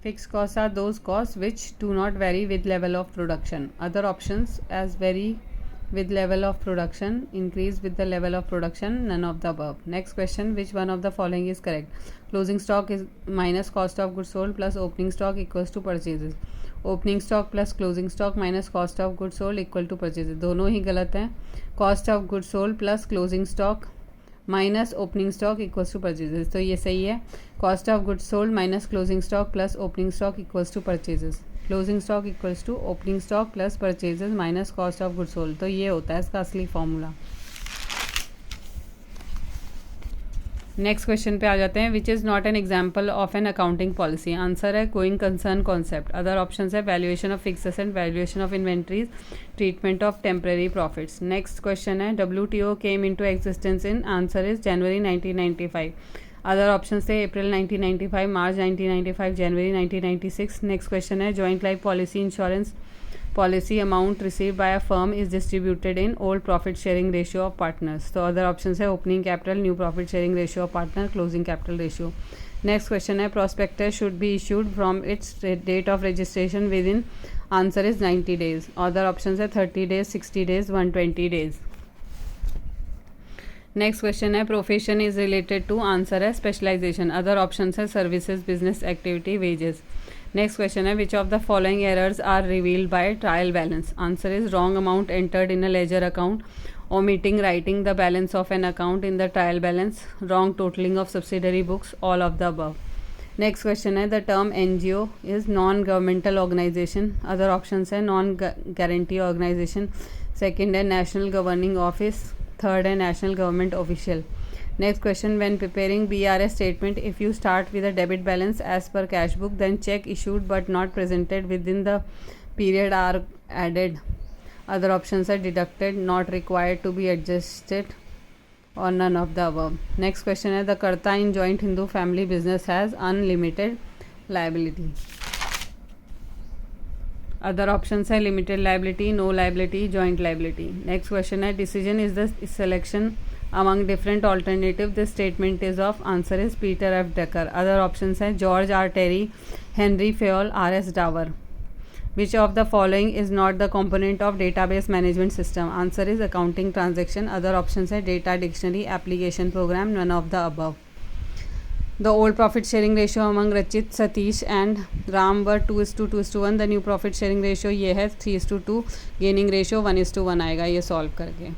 Fixed costs are those costs which do not vary with level of production. Other options as vary with level of production, increase with the level of production, none of the above. Next question, which one of the following is correct? Closing stock is minus cost of goods sold plus opening stock equals to purchases. Opening stock plus closing stock minus cost of good sold equal to purchases, दोनों ही गलत हैं. Cost of good sold plus closing stock minus opening stock equals to purchases, तो ये सही है. Cost of good sold minus closing stock plus opening stock equals to purchases. Closing stock equals to opening stock plus purchases minus cost of good sold, तो ये होता है इसका असली फॉर्मूला. नेक्स्ट क्वेश्चन पे आ जाते हैं. Which is not an example of an accounting policy. Answer है going concern concept. Other option है valuation of fix asset, valuation of inventories, treatment of temporary profits. Next question है WTO came into existence in. Answer is January 1995. Other option थे April 1995, March 1995, January 1996. Next question है joint life policy insurance policy amount received by a firm is distributed in old profit sharing ratio of partners. So other options है opening capital, new profit sharing ratio of partner, closing capital ratio. Next question है prospectus should be issued from its date of registration within. Answer is 90 days. Other options है 30 days, 60 days, 120 days. Next question है profession is related to. Answer है specialisation. Other option है services, business activity, wages. Next question है which of the following errors are revealed by trial balance. Answer is wrong amount entered in a ledger account, omitting writing the balance of an account in the trial balance, wrong totaling of subsidiary books, all of the above. Next question है the term NGO is non-governmental organization. Other options है non-guarantee organization. Second है national governing office. Third है national government official. Next question, when preparing BRS statement, if you start with a debit balance as per cash book, then check issued but not presented within the period are added. Other options are deducted, not required to be adjusted, or none of the above. Next question है the कर्ता in joint Hindu family business has unlimited liability. Other options है limited liability, no liability, joint liability. Next question है decision is the selection among different alternative. This statement is of. Answer is Peter F. Drucker. Other options है George R. Terry, Henry Fayol, R.S. Dover. Which of the following is not the component of database management system? Answer is accounting transaction. Other options है data dictionary, application program, none of the above. The old profit sharing ratio among Rachit, Satish and Ram were 2:2:1. The new profit sharing ratio ये है 3:2. Gaining ratio 1:1 आएगा ये solve करके.